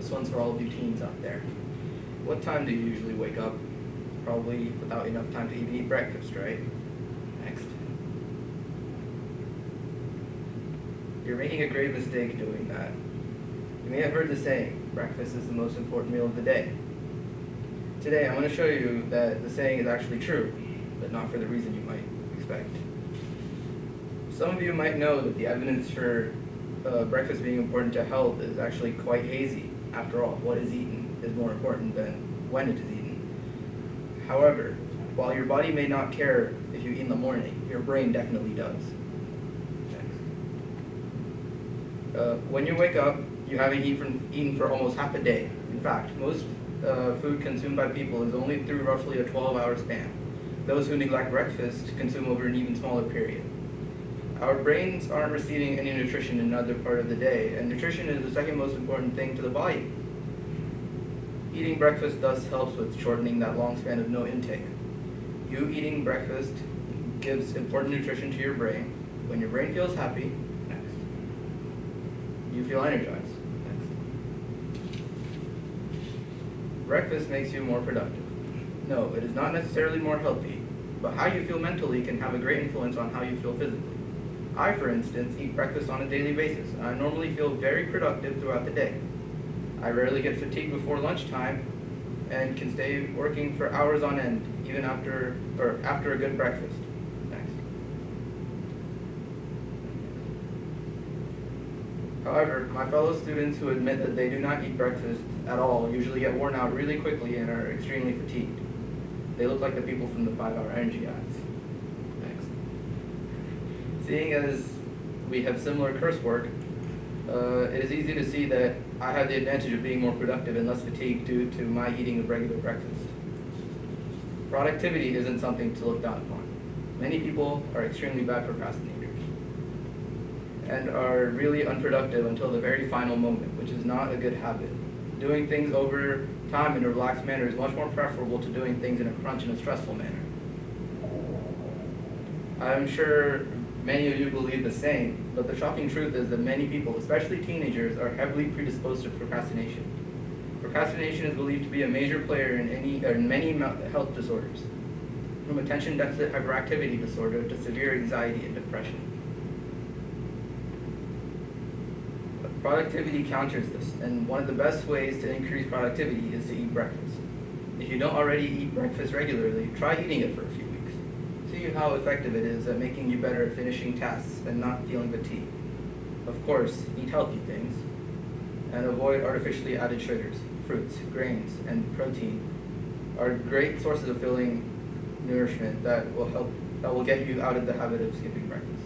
This one's for all of you teens out there. What time do you usually wake up? Probably without enough time to even eat breakfast, right? Next. You're making a grave mistake doing that. You may have heard the saying, breakfast is the most important meal of the day. Today, I'm going to show you that the saying is actually true, but not for the reason you might expect. Some of you might know that the evidence for breakfast being important to health is actually quite hazy. After all, what is eaten is more important than when it is eaten. However, while your body may not care if you eat in the morning, your brain definitely does. When you wake up, you haven't eaten for almost half a day. In fact, most food consumed by people is only through roughly a 12-hour span. Those who neglect breakfast consume over an even smaller period. Our brains aren't receiving any nutrition in another part of the day, and nutrition is the second most important thing to the body. Eating breakfast thus helps with shortening that long span of no intake. You eating breakfast gives important nutrition to your brain. When your brain feels happy, next, you feel energized. Next. Breakfast makes you more productive. No, it is not necessarily more healthy, but how you feel mentally can have a great influence on how you feel physically. I, for instance, eat breakfast on a daily basis, and I normally feel very productive throughout the day. I rarely get fatigued before lunchtime and can stay working for hours on end, even after a good breakfast. Next. However, my fellow students who admit that they do not eat breakfast at all usually get worn out really quickly and are extremely fatigued. They look like the people from the 5-Hour Energy ads. Next. Seeing as we have similar coursework, it is easy to see that I have the advantage of being more productive and less fatigued due to my eating a regular breakfast. Productivity isn't something to look down upon. Many people are extremely bad procrastinators and are really unproductive until the very final moment, which is not a good habit. Doing things over time in a relaxed manner is much more preferable to doing things in a crunch and a stressful manner. I'm sure many of you believe the same, but the shocking truth is that many people, especially teenagers, are heavily predisposed to procrastination. Procrastination is believed to be a major player in many health disorders, from attention deficit hyperactivity disorder to severe anxiety and depression. Productivity counters this, and one of the best ways to increase productivity is to eat breakfast. If you don't already eat breakfast regularly, try eating it for a few weeks. See how effective it is at making you better at finishing tasks and not feeling fatigued. Of course, eat healthy things and avoid artificially added sugars. Fruits, grains, and protein are great sources of filling nourishment that will get you out of the habit of skipping breakfast.